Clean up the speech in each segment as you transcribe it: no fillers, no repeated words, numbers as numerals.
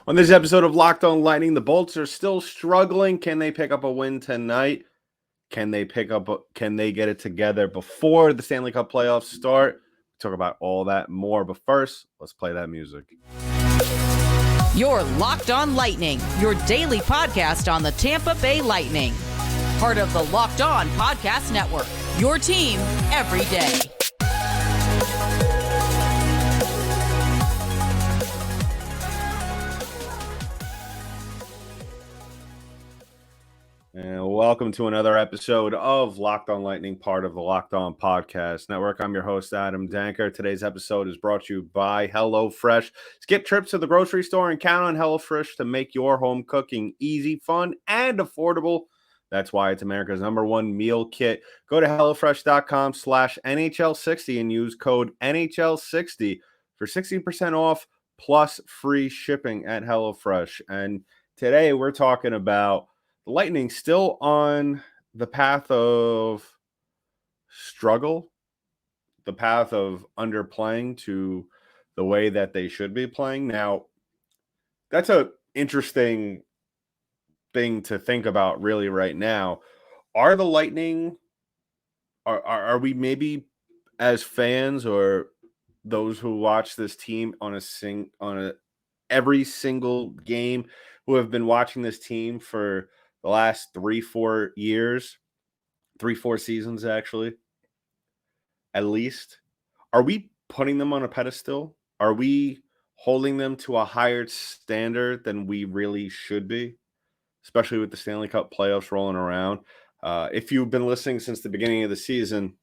On this episode of Locked On Lightning, the Bolts are still struggling. Can they pick up a win tonight? Can they get it together before the Stanley Cup playoffs start? Talk about all that more, but first, let's play that music. You're Locked On Lightning, your daily podcast on the Tampa Bay Lightning. Part of the Locked On Podcast Network, your team every day. And welcome to another episode of Locked On Lightning, part of the Locked On Podcast Network. I'm your host, Adam Danker. Today's episode is brought to you by HelloFresh. Skip trips to the grocery store and count on HelloFresh to make your home cooking easy, fun, and affordable. That's why it's America's #1 meal kit. Go to HelloFresh.com/NHL60 and use code NHL60 for 60% off plus free shipping at HelloFresh. And today we're talking about the Lightning still on the path of struggle, the path of underplaying to the way that they should be playing. Now, that's an interesting thing to think about really right now. Are the Lightning, are we maybe as fans or those who watch this team on every single game, who have been watching this team for the last 3-4 years, 3-4 seasons actually, at least, are we putting them on a pedestal? Are we holding them to a higher standard than we really should be, especially with the Stanley Cup playoffs rolling around? If you've been listening since the beginning of the season,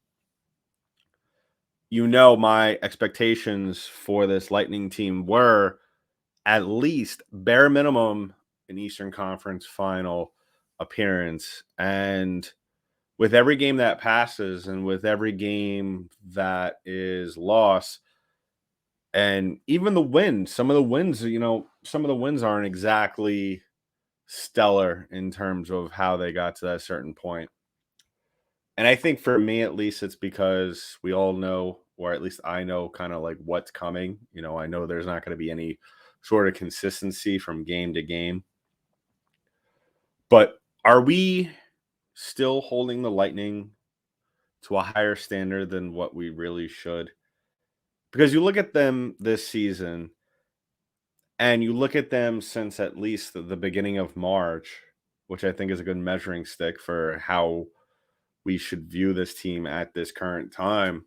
you know my expectations for this Lightning team were at least bare minimum an Eastern Conference final appearance. And with every game that passes and with every game that is lost, and even the wins, some of the wins aren't exactly stellar in terms of how they got to that certain point. And I think for me, at least, it's because we all know, or at least I know kind of like what's coming. I know there's not going to be any sort of consistency from game to game. But are we still holding the Lightning to a higher standard than what we really should? Because you look at them this season and you look at them since at least the beginning of March, which I think is a good measuring stick for how we should view this team at this current time.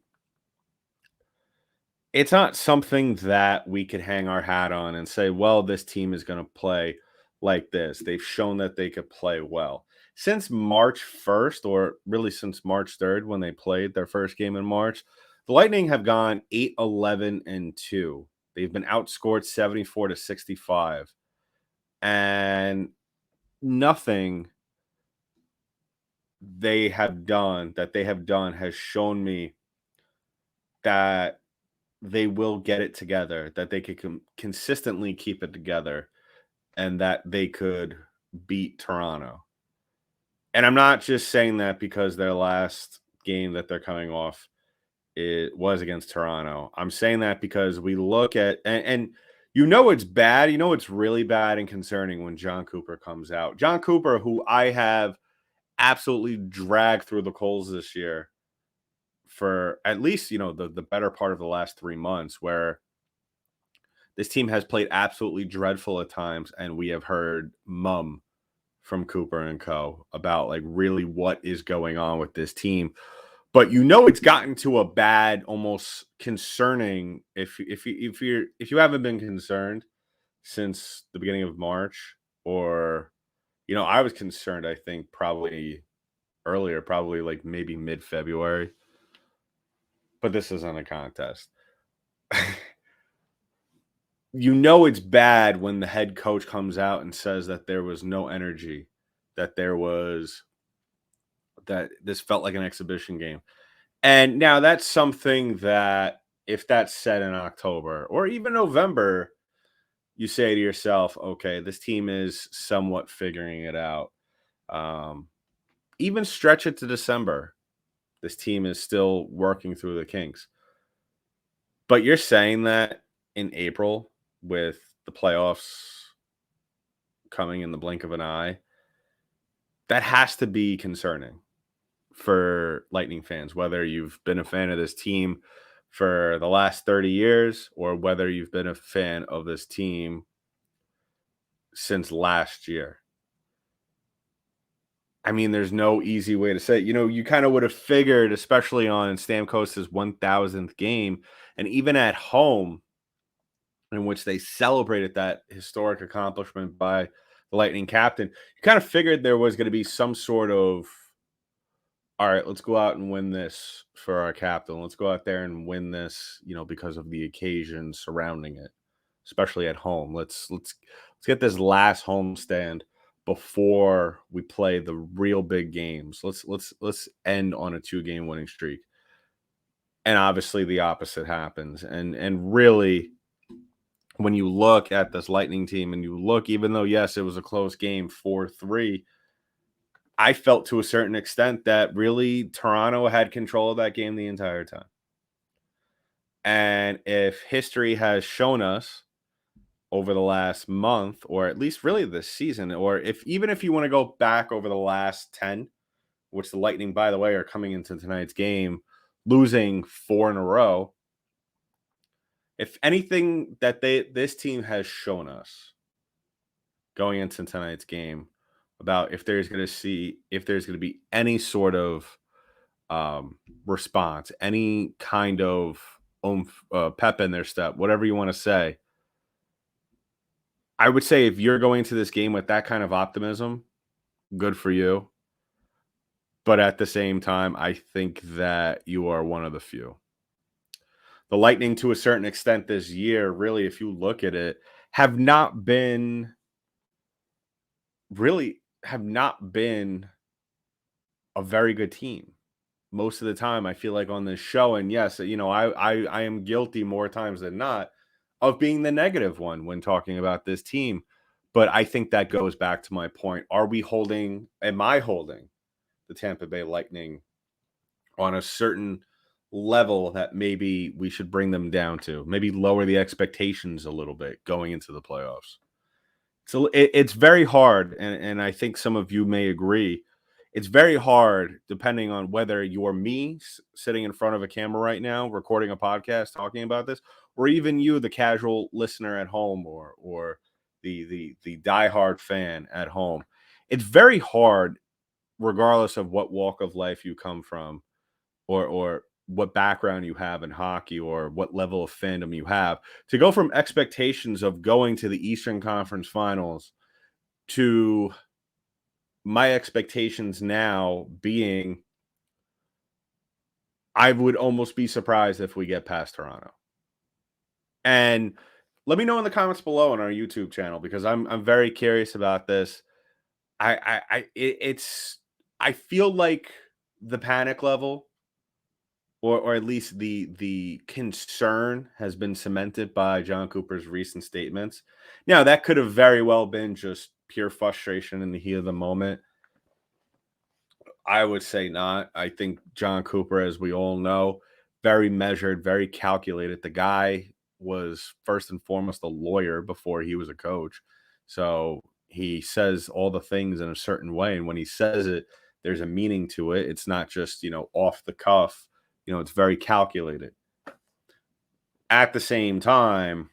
It's not something that we could hang our hat on and say, well, this team is going to play like this. They've shown that they could play well. Since March 1st, or really since March 3rd, when they played their first game in March, the Lightning have gone 8-11-2. They've been outscored 74-65. And nothing they have done has shown me that they will get it together, that they could consistently keep it together, and that they could beat Toronto. And I'm not just saying that because their last game that they're coming off was against Toronto. I'm saying that because we look at and it's bad. It's really bad and concerning when Jon Cooper comes out. Jon Cooper, who I have absolutely dragged through the coals this year for at least, the better part of the last 3 months, where this team has played absolutely dreadful at times, and we have heard from Cooper and co. about like really what is going on with this team. But it's gotten to a bad, almost concerning. If you haven't been concerned since the beginning of March, or I was concerned, I think probably earlier, probably like maybe mid-February. But this isn't a contest. It's bad when the head coach comes out and says that there was no energy, that this felt like an exhibition game. And now that's something that if that's said in October or even November, you say to yourself, okay, this team is somewhat figuring it out. Even stretch it to December, this team is still working through the kinks. But you're saying that in April with the playoffs coming in the blink of an eye, that has to be concerning for Lightning fans, whether you've been a fan of this team for the last 30 years or whether you've been a fan of this team since last year. I mean, there's no easy way to say it. You kind of would have figured, especially on Stamkos' 1,000th game, and even at home, in which they celebrated that historic accomplishment by the Lightning captain, you kind of figured there was going to be some sort of, all right, let's go out and win this for our captain. Let's go out there and win this, because of the occasion surrounding it, especially at home. Let's get this last homestand before we play the real big games. Let's end on a 2-game winning streak. And obviously the opposite happens. And really, when you look at this Lightning team and you look, even though, yes, it was a close game, 4-3, I felt to a certain extent that really Toronto had control of that game the entire time. And if history has shown us over the last month, or at least really this season, or even if you want to go back over the last 10, which the Lightning, by the way, are coming into tonight's game, losing 4 in a row. If anything that this team has shown us going into tonight's game about if there's going to be any sort of response, any kind of pep in their step, whatever you want to say, I would say if you're going to this game with that kind of optimism, good for you. But at the same time, I think that you are one of the few. The Lightning, to a certain extent this year, really, if you look at it, have not been a very good team most of the time. I feel like on this show, and yes, I am guilty more times than not of being the negative one when talking about this team. But I think that goes back to my point. Am I holding the Tampa Bay Lightning on a certain level that maybe we should bring them down to, maybe lower the expectations a little bit going into the playoffs? So it's very hard, and I think some of you may agree. It's very hard, depending on whether you're me sitting in front of a camera right now, recording a podcast, talking about this, or even you, the casual listener at home, or the diehard fan at home. It's very hard, regardless of what walk of life you come from, or what background you have in hockey, or what level of fandom you have, to go from expectations of going to the Eastern Conference Finals to my expectations now being, I would almost be surprised if we get past Toronto. And let me know in the comments below on our YouTube channel, because I'm very curious about this. I feel like the panic level, or at least the concern, has been cemented by Jon Cooper's recent statements. Now, that could have very well been just pure frustration in the heat of the moment. I would say not. I think Jon Cooper, as we all know, very measured, very calculated. The guy was first and foremost a lawyer before he was a coach. So he says all the things in a certain way. And when he says it, there's a meaning to it. It's not just, off the cuff. It's very calculated. At the same time,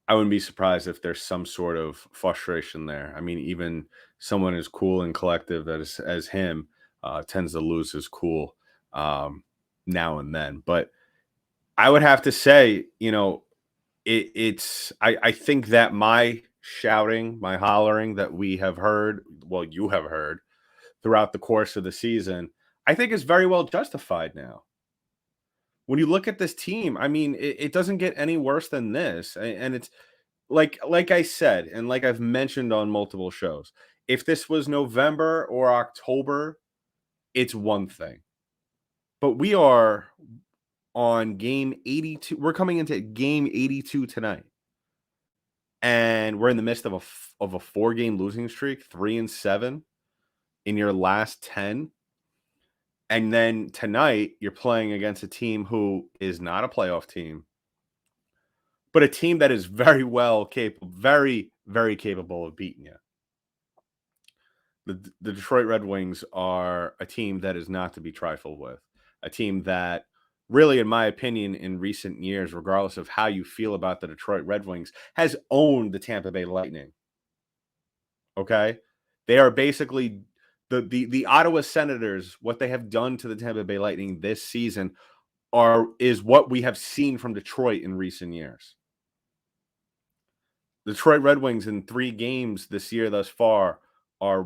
I wouldn't be surprised if there's some sort of frustration there. I mean, even someone as cool and collective as him tends to lose his cool now and then. But I would have to say, I think that my shouting, my hollering that we have heard, well, you have heard throughout the course of the season, I think is very well justified now. When you look at this team, I mean, it doesn't get any worse than this. And it's like I said, and like I've mentioned on multiple shows, if this was November or October, it's one thing. But we are on game 82. We're coming into game 82 tonight. And we're in the midst of a 4-game losing streak, 3-7 in your last 10. And then tonight, you're playing against a team who is not a playoff team, but a team that is very well capable, very, very capable of beating you. The Detroit Red Wings are a team that is not to be trifled with. A team that really, in my opinion, in recent years, regardless of how you feel about the Detroit Red Wings, has owned the Tampa Bay Lightning. Okay? They are basically the Ottawa Senators. What they have done to the Tampa Bay Lightning this season is what we have seen from Detroit in recent years. The Detroit Red Wings in 3 games this year thus far are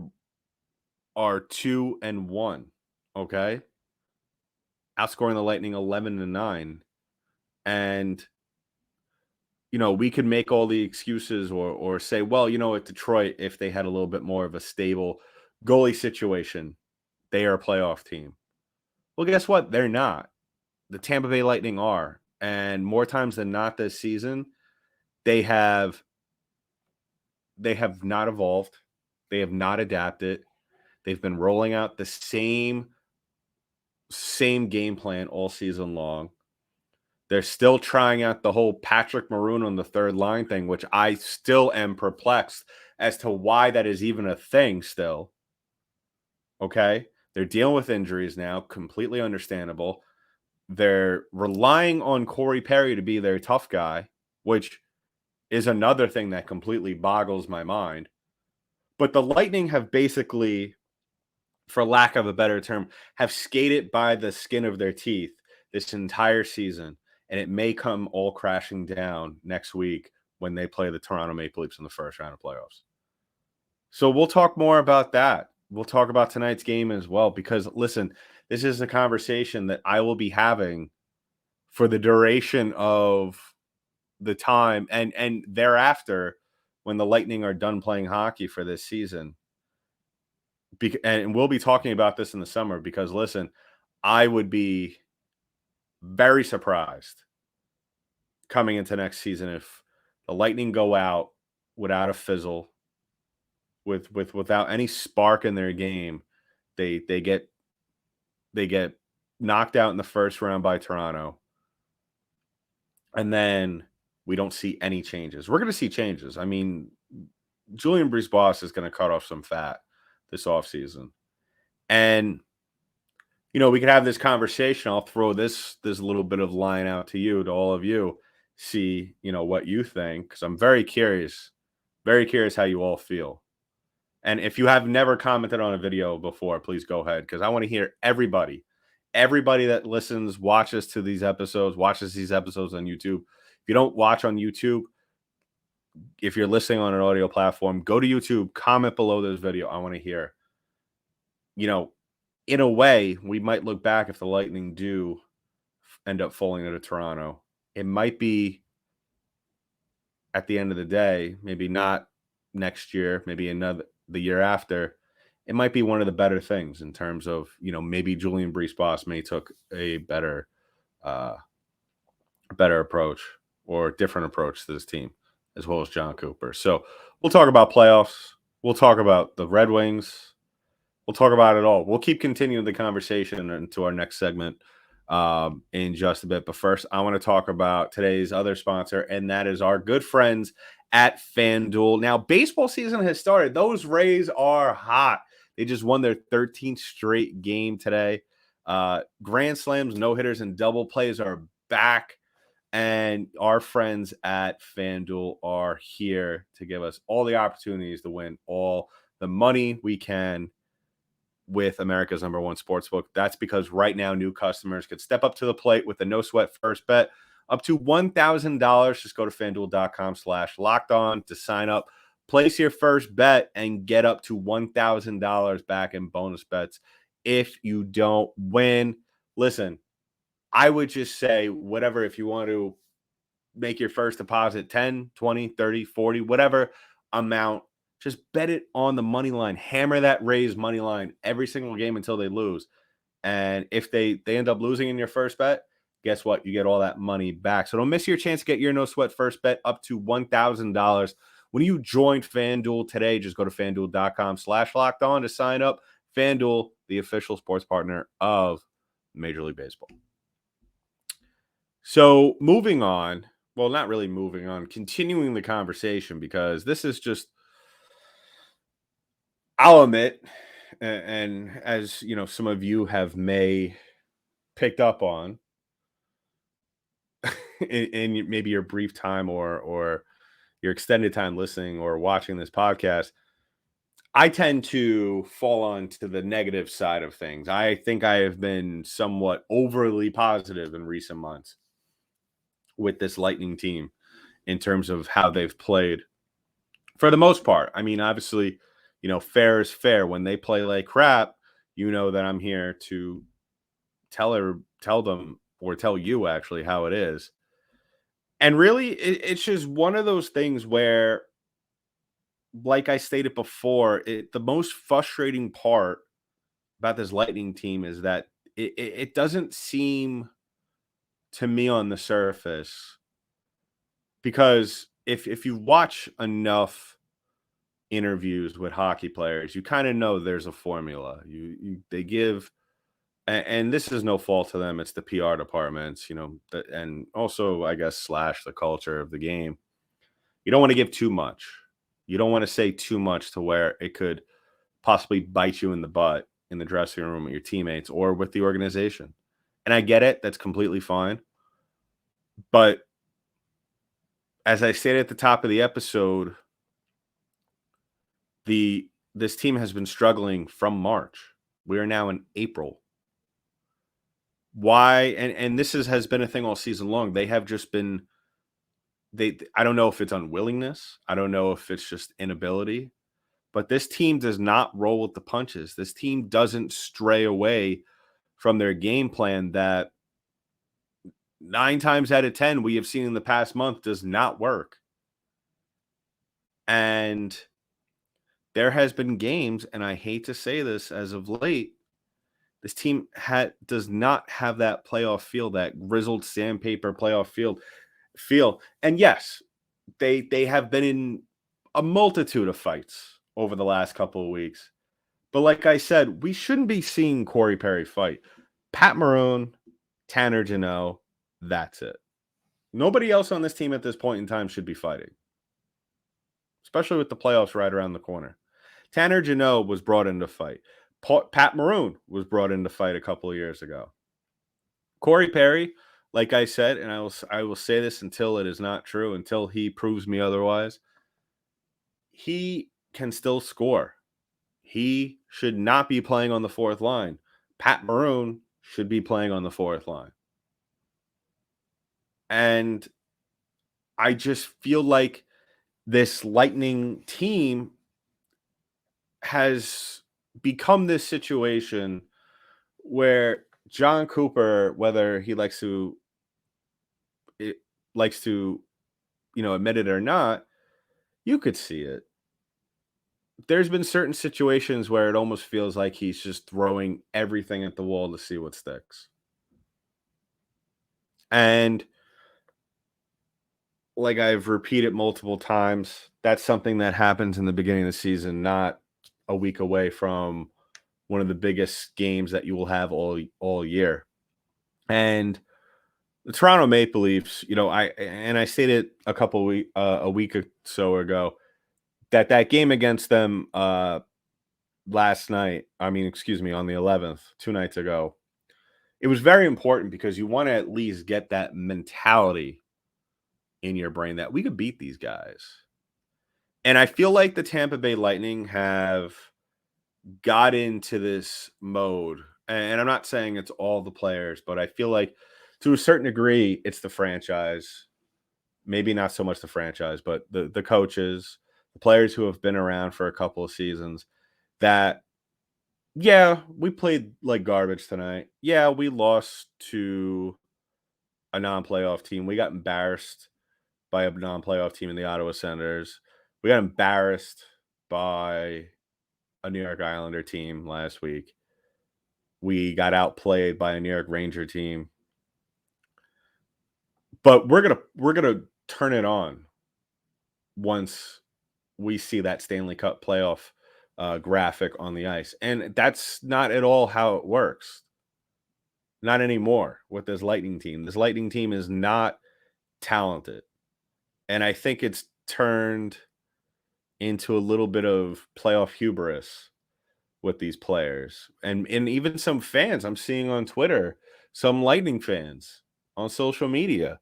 2-1, okay? Outscoring the Lightning 11-9. And we could make all the excuses or say, well, at Detroit, if they had a little bit more of a stable goalie situation, they are a playoff team. Well, guess what? They're not. The Tampa Bay Lightning are. And more times than not this season, they have not evolved. They have not adapted. They've been rolling out the same game plan all season long. They're still trying out the whole Patrick Maroon on the third line thing, which I still am perplexed as to why that is even a thing still. Okay? They're dealing with injuries now, completely understandable. They're relying on Corey Perry to be their tough guy, which is another thing that completely boggles my mind. But the Lightning have basically, for lack of a better term, have skated by the skin of their teeth this entire season. And it may come all crashing down next week when they play the Toronto Maple Leafs in the first round of playoffs. So we'll talk more about that. We'll talk about tonight's game as well, because listen, this is a conversation that I will be having for the duration of the time and thereafter when the Lightning are done playing hockey for this season. And we'll be talking about this in the summer because, listen, I would be very surprised coming into next season if the Lightning go out without a fizzle, without any spark in their game. They get knocked out in the first round by Toronto, and then we don't see any changes. We're going to see changes. I mean, Julian Brisebois is going to cut off some fat this offseason. And we could have this conversation. I'll throw this little bit of line out to you, to all of you. See, what you think, because I'm very curious how you all feel. And if you have never commented on a video before, please go ahead, because I want to hear everybody that listens, watches these episodes on YouTube. If you don't watch on YouTube, if you're listening on an audio platform, go to YouTube, comment below this video. I want to hear, in a way, we might look back if the Lightning do end up falling into Toronto. It might be, at the end of the day, maybe not next year, maybe the year after. It might be one of the better things in terms of, maybe Julian Brisebois may took a better approach or different approach to this team, as well as Jon Cooper. So we'll talk about playoffs. We'll talk about the Red Wings. We'll talk about it all. We'll keep continuing the conversation into our next segment in just a bit. But first, I want to talk about today's other sponsor, and that is our good friends at FanDuel. Now, baseball season has started. Those Rays are hot. They just won their 13th straight game today. Grand slams, no-hitters, and double plays are back. And our friends at FanDuel are here to give us all the opportunities to win all the money we can with America's #1 sportsbook. That's because right now new customers could step up to the plate with a no-sweat first bet up to $1,000. Just go to FanDuel.com/lockedon to sign up. Place your first bet and get up to $1,000 back in bonus bets if you don't win. Listen, I would just say whatever, if you want to make your first deposit 10, 20, 30, 40, whatever amount, just bet it on the money line. Hammer that Rays money line every single game until they lose. And if they end up losing in your first bet, guess what? You get all that money back. So don't miss your chance to get your no-sweat first bet up to $1,000. When you join FanDuel today, just go to FanDuel.com/lockedon to sign up. FanDuel, the official sports partner of Major League Baseball. So moving on, well, not really moving on, continuing the conversation, because this is just, I'll admit, and as you know, some of you have may picked up on in maybe your brief time or your extended time listening or watching this podcast, I tend to fall on to the negative side of things. I think I have been somewhat overly positive in recent months with this Lightning team in terms of how they've played for the most part. I mean, obviously, fair is fair. When they play like crap, you know that I'm here to tell them or tell you actually how it is. And really, it's just one of those things where, like I stated before, the most frustrating part about this Lightning team is that it doesn't seem to me on the surface, because if you watch enough interviews with hockey players, you kind of know there's a formula. They give, and this is no fault to them. It's the PR departments, and also I guess slash the culture of the game. You don't want to give too much. You don't want to say too much to where it could possibly bite you in the butt in the dressing room with your teammates or with the organization. And I get it. That's completely fine. But as I stated at the top of the episode, this team has been struggling from March. We are now in April. Why? And this has been a thing all season long. They have just been, I don't know if it's unwillingness. I don't know if it's just inability. But this team does not roll with the punches. This team doesn't stray away from their game plan that 9 times out of 10 we have seen in the past month does not work. And there has been games, and I hate to say this, as of late, this team does not have that playoff feel, that grizzled sandpaper playoff feel. And yes, they have been in a multitude of fights over the last couple of weeks. But like I said, we shouldn't be seeing Corey Perry fight. Pat Maroon, Tanner Jeannot, that's it. Nobody else on this team at this point in time should be fighting, especially with the playoffs right around the corner. Tanner Jeannot was brought in to fight. Pat Maroon was brought in to fight a couple of years ago. Corey Perry, like I said, and I will say this until it is not true, until he proves me otherwise, he can still score. He should not be playing on the fourth line. Pat Maroon should be playing on the fourth line. And I just feel like this Lightning team has become this situation where Jon Cooper, whether he likes to admit it or not, you could see it. There's been certain situations where it almost feels like he's just throwing everything at the wall to see what sticks. And like I've repeated multiple times, that's something that happens in the beginning of the season, not a week away from one of the biggest games that you will have all year. And the Toronto Maple Leafs, I stated a week or so ago that game against them last night, on the 11th, 2 nights ago, it was very important because you want to at least get that mentality in your brain that we could beat these guys. And I feel like the Tampa Bay Lightning have got into this mode. And I'm not saying it's all the players, but I feel like to a certain degree, it's the franchise. Maybe not so much the franchise, but the coaches, the players who have been around for a couple of seasons, that, yeah, we played like garbage tonight. Yeah, we lost to a non-playoff team. We got embarrassed by a non-playoff team in the Ottawa Senators. We got embarrassed by a New York Islander team last week. We got outplayed by a New York Ranger team. But we're gonna turn it on once we see that Stanley Cup playoff graphic on the ice. And that's not at all how it works. Not anymore with this Lightning team. This Lightning team is not talented. And I think it's turned into a little bit of playoff hubris with these players. And even some fans I'm seeing on Twitter, some Lightning fans on social media.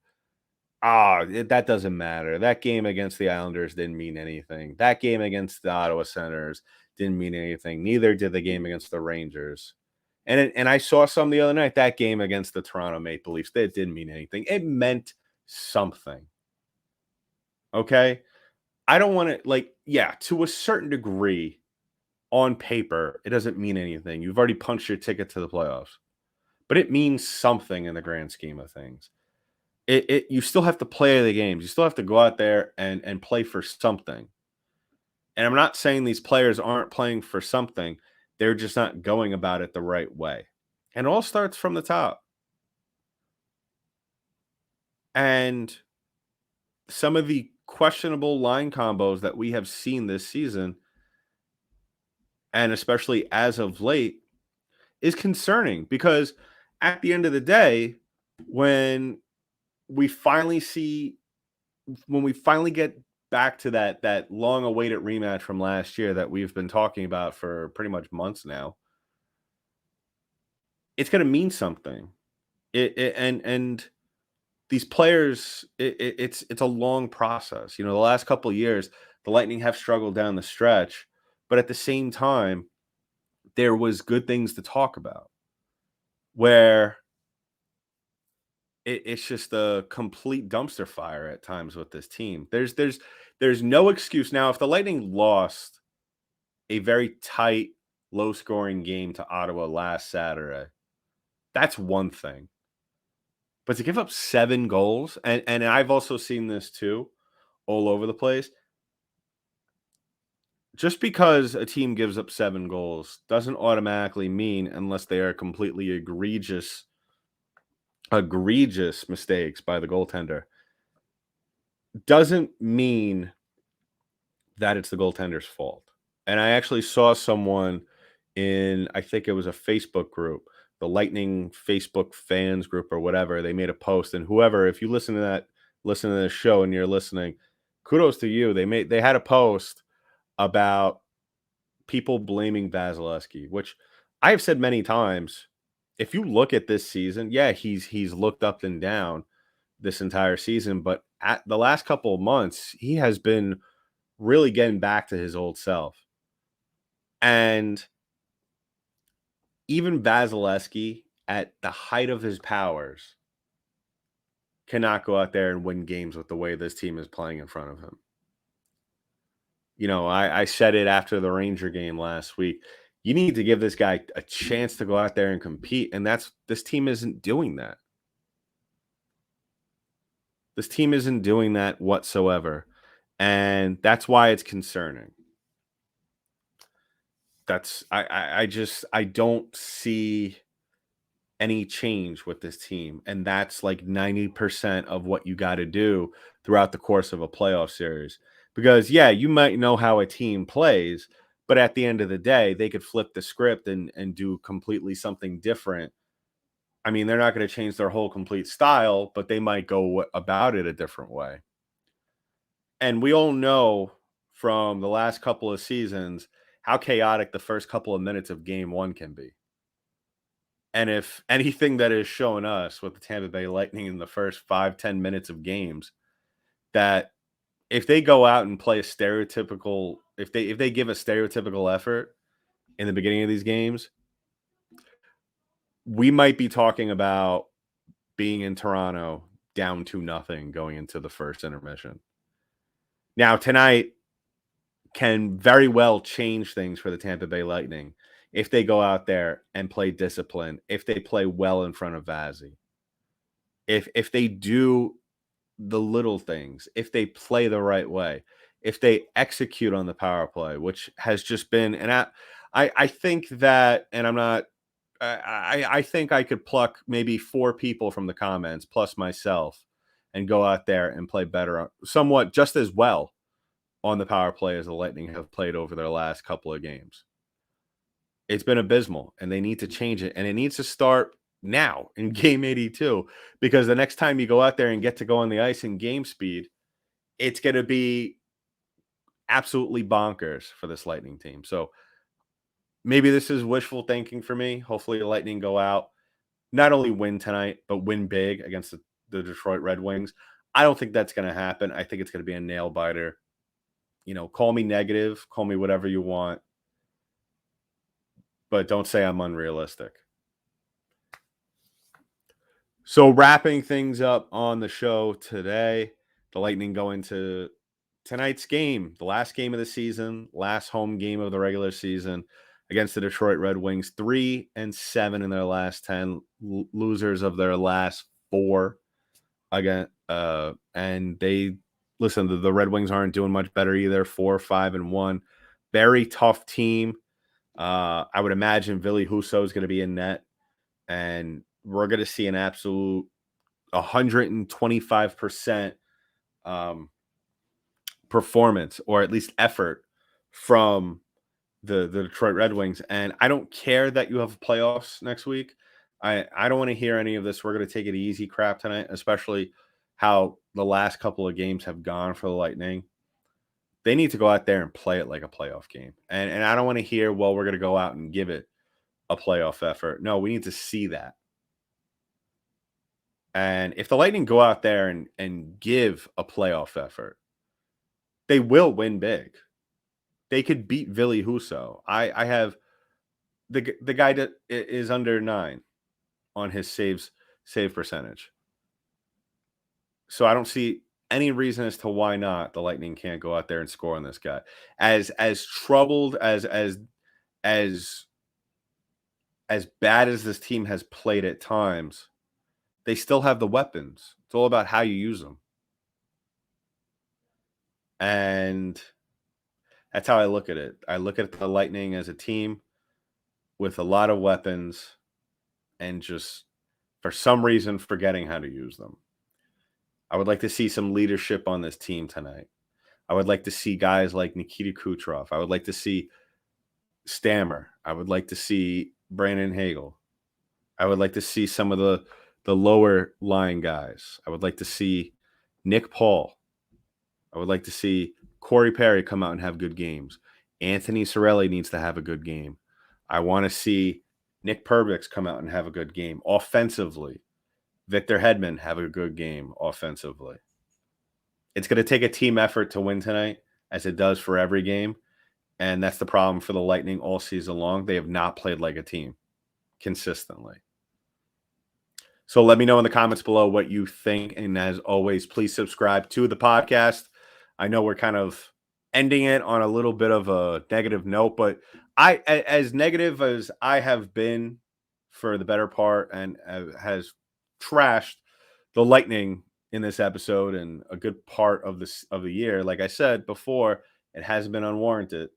That doesn't matter. That game against the Islanders didn't mean anything. That game against the Ottawa Senators didn't mean anything. Neither did the game against the Rangers. And I saw some the other night. That game against the Toronto Maple Leafs, that didn't mean anything. It meant something. Okay? I don't want to, to a certain degree, on paper, it doesn't mean anything. You've already punched your ticket to the playoffs. But it means something in the grand scheme of things. You still have to play the games. You still have to go out there and play for something. And I'm not saying these players aren't playing for something. They're just not going about it the right way. And it all starts from the top. And some of the questionable line combos that we have seen this season, and especially as of late, is concerning, because at the end of the day, when we finally get back to that long awaited rematch from last year that we've been talking about for pretty much months now, it's going to mean something. And these players, it's a long process. The last couple of years, the Lightning have struggled down the stretch, but at the same time, there was good things to talk about, where it's just a complete dumpster fire at times with this team. There's no excuse. Now, if the Lightning lost a very tight, low-scoring game to Ottawa last Saturday, that's one thing. But to give up 7 goals, and I've also seen this too, all over the place. Just because a team gives up 7 goals doesn't automatically mean, unless they are completely egregious mistakes by the goaltender, doesn't mean that it's the goaltender's fault. And I actually saw someone in, I think it was a Facebook group, the Lightning Facebook fans group or whatever. They made a post, and whoever, if you listen to this show and you're listening, kudos to you. They had a post about people blaming Vasilevsky, which I have said many times. If you look at this season, yeah, he's looked up and down this entire season, but at the last couple of months, he has been really getting back to his old self. And even Vasilevsky, at the height of his powers, cannot go out there and win games with the way this team is playing in front of him. I said it after the Ranger game last week. You need to give this guy a chance to go out there and compete, and this team isn't doing that. This team isn't doing that whatsoever, and that's why it's concerning. I don't see any change with this team, and that's like 90% of what you got to do throughout the course of a playoff series. Because you might know how a team plays, but at the end of the day, they could flip the script and do completely something different. I mean, they're not going to change their whole complete style, but they might go about it a different way. And we all know from the last couple of seasons how chaotic the first couple of minutes of game 1 can be. And if anything that is showing us with the Tampa Bay Lightning in the first 5-10 minutes of games, that if they go out and play if they give a stereotypical effort in the beginning of these games, we might be talking about being in Toronto down 2-0 going into the first intermission. Now, tonight can very well change things for the Tampa Bay Lightning if they go out there and play discipline, if they play well in front of Vazzy, if they do the little things, if they play the right way, if they execute on the power play, which has just been, and I think that, and I'm not, I think I could pluck maybe 4 people from the comments plus myself and go out there and play better, somewhat just as well on the power play as the Lightning have played over their last couple of games. It's been abysmal, and they need to change it, and it needs to start now in game 82, because the next time you go out there and get to go on the ice in game speed, it's going to be absolutely bonkers for this Lightning team. So maybe this is wishful thinking for me. Hopefully the Lightning go out, not only win tonight, but win big against the Detroit Red Wings. I don't think that's going to happen. I think it's going to be a nail biter. Call me negative, call me whatever you want, but don't say I'm unrealistic. So wrapping things up on the show today, the Lightning go into tonight's game, the last game of the season, last home game of the regular season against the Detroit Red Wings, 3-7 in their last 10, losers of their last 4 again. And the Red Wings aren't doing much better either, 4-5-1. Very tough team. I would imagine Ville Husso is going to be in net, and we're going to see an absolute 125% performance, or at least effort, from the Detroit Red Wings. And I don't care that you have playoffs next week. I don't want to hear any of this. We're going to take it easy crap tonight, especially how the last couple of games have gone for the Lightning. They need to go out there and play it like a playoff game. And I don't want to hear, well, we're going to go out and give it a playoff effort. No, we need to see that. And if the Lightning go out there and give a playoff effort, they will win big. They could beat Ville Husso. I have the guy that is under 9 on his save percentage. So I don't see any reason as to why not the Lightning can't go out there and score on this guy. As troubled as bad as this team has played at times, they still have the weapons. It's all about how you use them. And that's how I look at it. I look at the Lightning as a team with a lot of weapons and just, for some reason, forgetting how to use them. I would like to see some leadership on this team tonight. I would like to see guys like Nikita Kucherov. I would like to see Stammer. I would like to see Brandon Hagel. I would like to see some of the lower line guys. I would like to see Nick Paul. I would like to see Corey Perry come out and have good games. Anthony Cirelli needs to have a good game. I want to see Nick Perbix come out and have a good game offensively. Victor Hedman have a good game offensively. It's going to take a team effort to win tonight, as it does for every game. And that's the problem for the Lightning all season long. They have not played like a team consistently. So let me know in the comments below what you think. And as always, please subscribe to the podcast. I know we're kind of ending it on a little bit of a negative note, but as negative as I have been for the better part and has trashed the Lightning in this episode and a good part of the year, like I said before, it hasn't been unwarranted.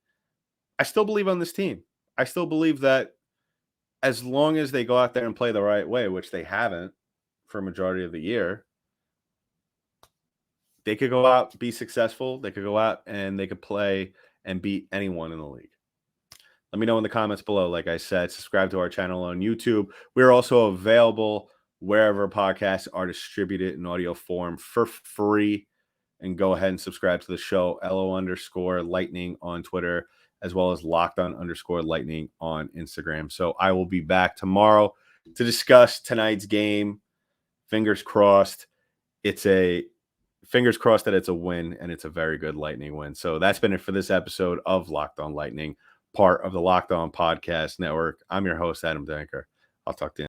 I still believe on this team. I still believe that as long as they go out there and play the right way, which they haven't for a majority of the year, they could go out, be successful. They could go out and they could play and beat anyone in the league. Let me know in the comments below. Like I said, subscribe to our channel on YouTube. We're also available wherever podcasts are distributed in audio form for free. And go ahead and subscribe to the show, LO_Lightning on Twitter, as well as LockedOn_Lightning on Instagram. So I will be back tomorrow to discuss tonight's game. Fingers crossed that it's a win, and it's a very good Lightning win. So that's been it for this episode of Locked On Lightning, part of the Locked On Podcast Network. I'm your host, Adam Danker. I'll talk to you.